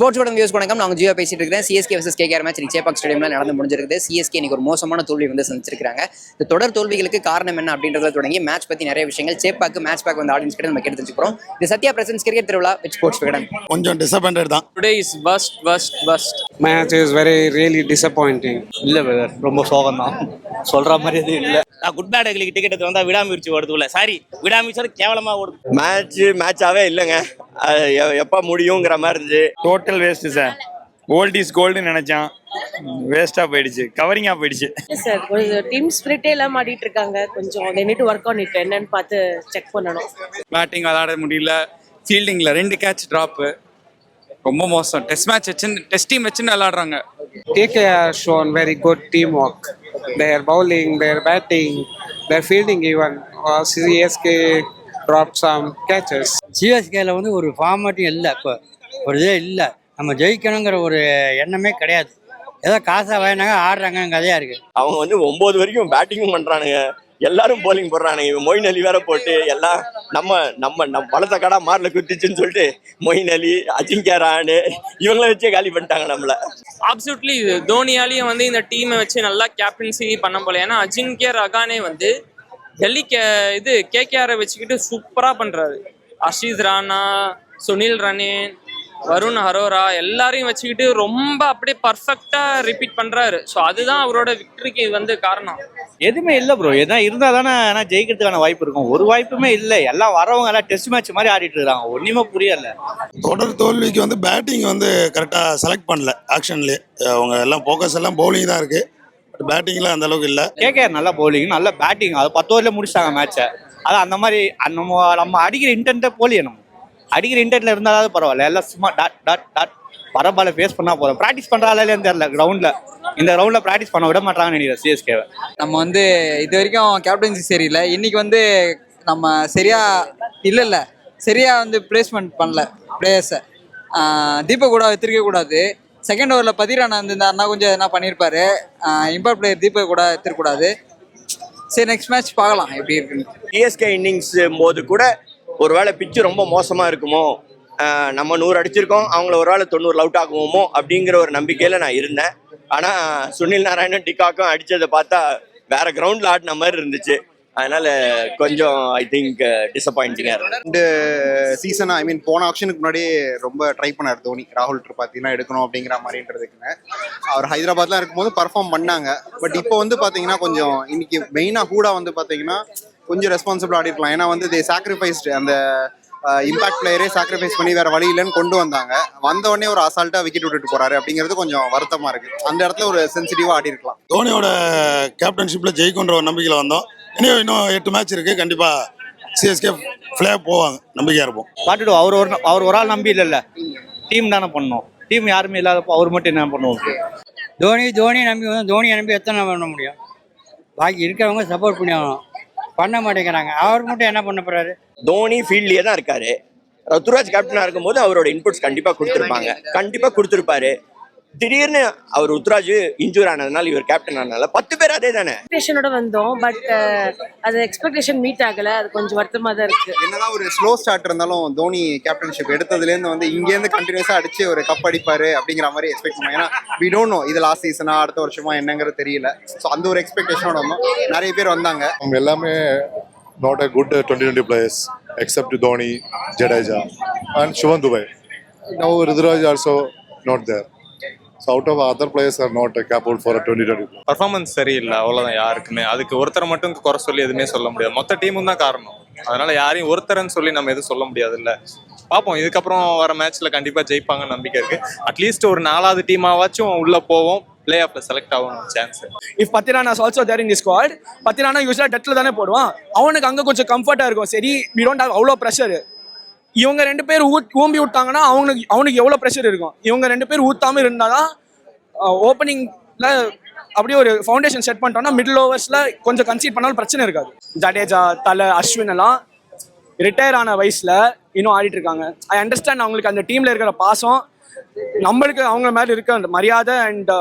Sports உடன் views வணக்கம். நான் ஜியோ பேசிட்டு இருக்கேன். CSK vs KKR match Chepauk ஸ்டேடியம்ல நடந்து முடிஞ்சிருக்கு. சிஎஸ்கே இன்னைக்கு ஒரு மோசமான தோல்வி வந்து சந்திச்சிருக்காங்க. இந்த தொடர் தோல்விகளுக்கு காரணம் என்ன அப்படின்றத தொடங்கி மேட்ச் பத்தி நிறைய விஷயங்கள் சேப்பாக்கு மேட்ச் பேக் வந்து ஆடியன்ஸ் கிட்ட நம்ம கேட்டு தெரிஞ்சுக்கிறோம். இது சத்யா பிரசன்ஸ் கிரிக்கெட் திருவிழா வித் ஸ்போர்ட்ஸ் விகடன். கொஞ்சம் டிசப்பாயிண்டட் தான். Today is worst. Match is really disappointing. இல்ல பிரதர், ரொம்ப சோகம் தான். சொல்ற மாதிரி எதுவும் இல்ல. குட் பேட் எங்களுக்கு டிக்கெட் வந்தா விடாமுயற்சி ஓடுதுல. சாரி, விடாமுயற்சி கேவலமா ஓடுது. மேட்சாவே இல்லைங்க. எப்ப முடியுங்கிற மாதிரி இருந்துச்சு. Total waste sir. Old is கோல்டுன்னு நினைச்சான், வேஸ்டா போயிடுச்சு, கவரிங்கா போயிடுச்சு சார். கொஞ்சம் டீம் ஸ்பிரிட்டே எல்லாம் ஆடிட்டு இருக்காங்க. கொஞ்சம் they need to work on it. என்னன்னு பார்த்து செக் பண்ணணும். பேட்டிங் விளையாட முடியல, ஃபீல்டிங்ல 2 கேட்ச் டிராப், ரொம்ப மோசம். டெஸ்ட் டீம் வச்சுன்னு விளையாடுறாங்க. KKR shown very good teamwork. Their bowling, their batting, their fielding even. CSK dropped some catches. சிஎஸ்கேல வந்து ஒரு ஃபார்மேட்டும் இல்லை. இப்போ ஒரு இதே இல்லை. நம்ம ஜெயிக்கணுங்கிற ஒரு எண்ணமே கிடையாது. ஏதோ காசா வாங்கினாங்க ஆடுறாங்க, கதையா இருக்கு. அவங்க வந்து 9 வரைக்கும் பேட்டிங்கும் பண்றானுங்க, எல்லாரும் போலிங் போடுறானுங்க. இவன் மொயின் அலி வேற போட்டு எல்லாம் நம்ம பலத்த கடா மார்ல குத்திச்சுன்னு சொல்லிட்டு மொயின் அலி, அஜிங்கியா ரஹானே இவங்கள வச்சே காலி பண்ணிட்டாங்க நம்மள. அப்சல்யூட்லி தோனியாலையும் வந்து இந்த டீமை வச்சு நல்லா கேப்டன்சி பண்ண போல. ஏன்னா அஜிங்கியா ரஹானே வந்து டெல்லி கேகேஆரை வச்சுக்கிட்டு சூப்பரா பண்றாரு. அஷீஸ் ராணா, சுனில் ரனேன், வருண் அரோரா எல்லாரையும் வச்சுக்கிட்டு ரொம்ப அப்படியே பர்ஃபெக்டா ரிப்பீட் பண்றாரு. ஸோ அதுதான் அவரோட விக்டரிக்கு வந்து காரணம். எதுவுமே இல்லை ப்ரோ. எதனா இருந்தா தானே ஜெயிக்கிறதுக்கான வாய்ப்பு இருக்கும். ஒரு வாய்ப்புமே இல்லை. எல்லாம் வரவங்க எல்லாம் டெஸ்ட் மேட்ச் மாதிரி ஆடிட்டு இருக்காங்க. ஒன்றுமே புரியல. தொடர் தோல்விக்கு வந்து பேட்டிங் வந்து கரெக்டாக செலக்ட் பண்ணல. ஆக்ஷன்லேயே அவங்க எல்லாம் ஃபோக்கஸ் எல்லாம் பவுலிங் தான் இருக்கு. பட் பேட்டிங்ல அந்த அளவுக்கு இல்லை. கேகேஆர் நல்லா பவுலிங், நல்ல பேட்டிங். அது 10 ஓவர்ல முடிச்சிட்டாங்க மேட்சை. அது அந்த மாதிரி நம்ம அடிக்கிற இன்டென்ட்டை போலியே. நம்ம அடிக்கிற இன்டென்ட்ல இருந்தாலும் பரவாயில்ல. எல்லாம் சும்மா டாட் பரவாயில்ல ஃபேஸ் பண்ணா போதும். ப்ராக்டிஸ் பண்றாங்கன்னு தெரியல. இந்த ரவுண்ட்ல ப்ராக்டிஸ் பண்ண விட மாட்டாங்கன்னு நினைக்கிறேன் சிஎஸ்கேவை. நம்ம வந்து இது வரைக்கும் கேப்டன்சி சரியில்லை. இன்னைக்கு வந்து நம்ம சரியா வந்து பிளேஸ்மெண்ட் பண்ணல பிளேயர்ஸை. தீபக் கூட எடுத்துருக்க கூடாது. செகண்ட் ஓவரில் பதிரானா இருந்திருந்தாருன்னா கொஞ்சம் எதனா பண்ணியிருப்பாரு. இம்பார்ட் பிளேயர் தீபக் கூட எடுத்துருக்கூடாது. சரி, நெக்ஸ்ட் மேட்ச் பார்க்கலாம் எப்படி இருக்குன்னு. சிஎஸ்கே இன்னிங்ஸ் போது கூட ஒருவேளை பிச்சு ரொம்ப மோசமா இருக்குமோ, நம்ம 100 அடிச்சிருக்கோம், அவங்கள ஒருவேளை 90 அவுட் ஆகுவோமோ அப்படிங்கிற ஒரு நம்பிக்கையில நான் இருந்தேன். ஆனா சுனில் நாராயணன் டிகாக்கும் அடிச்சதை பார்த்தா வேற கிரவுண்ட்ல ஆடின மாதிரி இருந்துச்சு. அதனால கொஞ்சம் ஐ திங்க் டிசப்பாயிண்டிங்கா இருக்கு. இந்த சீசன் போன ஆக்ஷனுக்கு முன்னாடி ரொம்ப ட்ரை பண்ணார் தோனி. ராகுல் பார்த்தீங்கன்னா எடுக்கணும் அப்படிங்கிற மாதிரின்றதுக்குன்னு அவர் ஹைதராபாத்லாம் இருக்கும்போது பர்ஃபார்ம் பண்ணாங்க. பட் இப்போ வந்து பார்த்தீங்கன்னா கொஞ்சம் இன்னைக்கு மெயினாக ஹூடா வந்து பார்த்தீங்கன்னா கொஞ்சம் ரெஸ்பான்சிபிள் ஆடி இருக்கலாம். ஏன்னா வந்து தே சாக்ரிஃபைஸ்டு அந்த இம்பாக்ட் பிளேயரே சாக்ரிஃபைஸ் பண்ணி வேற வழி இல்லைன்னு கொண்டு வந்தாங்க. வந்த உடனே ஒரு அசால்ட்டா விக்கெட் விட்டுட்டு போறாரு அப்படிங்கிறது கொஞ்சம் வருத்தமா இருக்கு. அந்த இடத்துல ஒரு சென்சிட்டிவா ஆடி இருக்கலாம். தோனியோட கேப்டன்ஷிப்ல ஜெயிக்குன்ற ஒரு நம்பிக்கையில் வந்தோம். இன்னும் 8 மேட்ச் இருக்கு. கண்டிப்பா சிஎஸ்கே ஃபிளே போவாங்க, நம்பிக்கையா இருப்போம். பாட்டுட்டு அவர் ஒரு ஆள் நம்பி இல்லைல்ல, டீம் தானே பண்ணோம். டீம் யாருமே இல்லாதப்போ அவர் மட்டும் என்ன பண்ணுவோம்? தோனி நம்பி எத்தனை பண்ண முடியும்? பாக்கி இருக்கிறவங்க சப்போர்ட் பண்ண மாட்டேங்கிறாங்க. அவர் மட்டும் என்ன பண்ண போறாரு? தோனி ஃபீல்ட்லயே தான் இருக்காரு. ருத்துராஜ் கேப்டனா இருக்கும்போது அவரோட இன்புட்ஸ் கண்டிப்பா கொடுத்துருப்பாரு. திடீர்னு அவர் ருத்துராஜ் இன்ஜூர் ஆனதுனால இவர் கேப்டன் ஆனதுனால 10 பேர் அதே தானே எக்ஸ்பெக்டேஷனோட வந்தோம். பட் அது எக்ஸ்பெக்டேஷன் மீட் ஆகல. அது கொஞ்சம் வருத்தமா தான் இருக்கு. என்னதான் ஒரு ஸ்லோ ஸ்டார்ட் இருந்தாலும் தோனி கேப்டன்ஷிப் எடுத்ததுலேருந்து வந்து இங்கேருந்து கண்டினியூஸா அடிச்சு ஒரு கப் அடிப்பாரு அப்படிங்கிற மாதிரி எக்ஸ்பெக்ட் பண்ணோம். ஏன்னா வி டோன்ட் நோ இது லாஸ்ட் சீசனா அடுத்த வருஷமா என்னங்கிறது தெரியல. ஸோ அந்த ஒரு எக்ஸ்பெக்டேஷனோட வந்தோம். நிறைய பேர் வந்தாங்க. அவங்க எல்லாமே not a good 2020 players except Dhoni, Jadeja and Shivam Dube. Now Ruturaj also not there. So out of other players are not capable for a 2020. Performance சரியில்லை, அவ்வளோதான். யாருக்குமே அதுக்கு ஒருத்தரை மட்டும் குறை சொல்லி எதுவுமே சொல்ல முடியாது. மொத்த டீமும் தான் காரணம். அதனால யாரையும் ஒருத்தரன்னு சொல்லி நம்ம எதுவும் சொல்ல முடியாது. இல்லை, பார்ப்போம். இதுக்கப்புறம் வர மேட்ச்ல கண்டிப்பா ஜெயிப்பாங்கன்னு நம்பிக்கை இருக்கு. அட்லீஸ்ட் ஒரு 4வது டீமாவாச்சும் உள்ள போவோம், பிளே ஆஃப்ல செலக்ட் ஆகணும் chance. If Pathirana is also there in the squad. Pathirana யூஸ்வலா டெட்ல தானே போடுவான். அவனுக்கு அங்க கொஞ்சம் கம்ஃபர்ட்டா இருக்கும். சரி, வி டோன்ட் ஹேவ் அவ்வளோ ப்ரெஷர். இவங்க 2 பேர் ஊம்பி விட்டாங்கன்னா அவனுக்கு எவ்வளோ ப்ரெஷர் இருக்கும். இவங்க 2 பேர் ஊத்தாம இருந்தாதான் ஓப்பனிங்ல அப்படியே ஒரு ஃபவுண்டேஷன் செட் பண்ணிட்டோம்னா மிடில் ஓவர்ஸ்ல கொஞ்சம் கன்சீட் பண்ணாலும் பிரச்சனை இருக்காது. ஜடேஜா, தலை, அஸ்வின் எல்லாம் ரிட்டையர் ஆன வயசுல இன்னும் ஆடிட்டு இருக்காங்க. ஐ அண்டர்ஸ்டாண்ட் அவங்களுக்கு அந்த டீம்ல இருக்கிற பாசம், நம்மளுக்கு அவங்க மேல இருக்க அந்த மரியாதை அண்ட்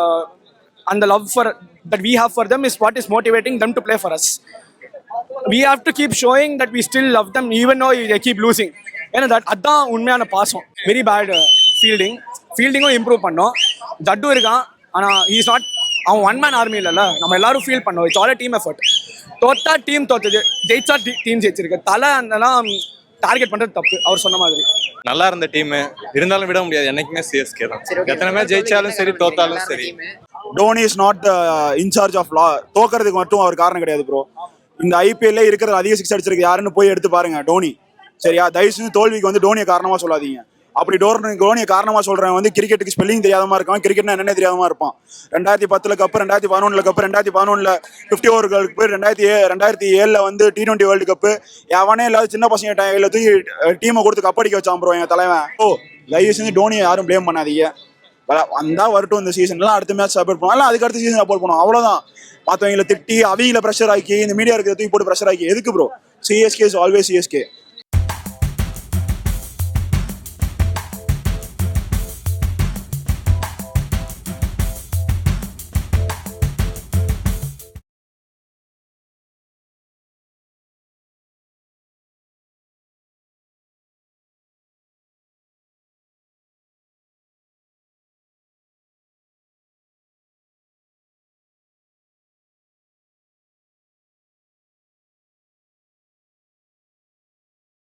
அந்த love for that we have for them is what is motivating them to play for us. We have to keep showing that we still love them even though they keep losing. ஏன்னா அதான் உண்மையான பாசம். Very bad fielding. ஃபீல்டிங்கும் improve பண்ணோம். ஜட்டு இருக்கான், ஆனால் is not, அவன் one man army இல்லைல்ல, நம்ம எல்லாரும் ஃபீல் பண்ணோம். It's all team effort. தோத்தா டீம் தோத்தது, ஜெயிச்சா டீம் ஜெயிச்சிருக்கு. தலை அதெல்லாம் டார்கெட் பண்ணுறது தப்பு, அவர் சொன்ன மாதிரி. நல்லா இருந்த டீம் இருந்தாலும் விட முடியாது, என்னைக்குமே சிஎஸ்கே தான். எத்தனை மேட்ச் ஜெயிச்சாலும் சரி தோத்தாலும் சரி. Dhoni is not in charge of லா. தோக்கிறதுக்கு மட்டும் அவர் காரணம் கிடையாது ப்ரோ. இந்த ஐபிஎல்ல இருக்கிற அதிக சிக்ஸ் அடிச்சிருக்கு யாருன்னு போய் எடுத்து பாருங்க, டோனி. சரியா, தயவு செஞ்சு தோல்விக்கு வந்து டோனியை காரணமா சொல்லாதீங்க. அப்படி டோனியை காரணமா சொல்றேன் வந்து கிரிக்கெட்டுக்கு ஸ்பெல்லிங் தெரியாதமா இருக்கான், கிரிக்கெட்னா என்னென்ன தெரியாதமா இருப்பான். 2010 கப்பு, 2011 கப்பு, 2011 50 ஓவர் கப்பு, 2007 வந்து T20 வேர்ல்டு கப்பு. எவனே இல்லாத சின்ன பசங்க கையில தூக்கி டீமை கொடுத்து கப்படிக்க வச்சான் ப்ரோ எங்க தலைவன். தயவு செஞ்சு டோனியை யாரும் பிளேம் பண்ணாதீங்க. வந்தா வரட்டும், இந்த சீசன்லாம் அடுத்த மேட்ச் சப்போர்ட் பண்ணுவோம், அதுக்கு அடுத்த சீசன் சப்போர்ட் பண்ணுவோம், அவ்வளவுதான். மற்றவங்களை திட்டி அவங்கள ப்ரெஷர் ஆக்கி இந்த மீடியா இருக்கிறத தூக்கி போட்டு ப்ரெஷர் ஆக்கி எதுக்கு bro? CSK is always CSK.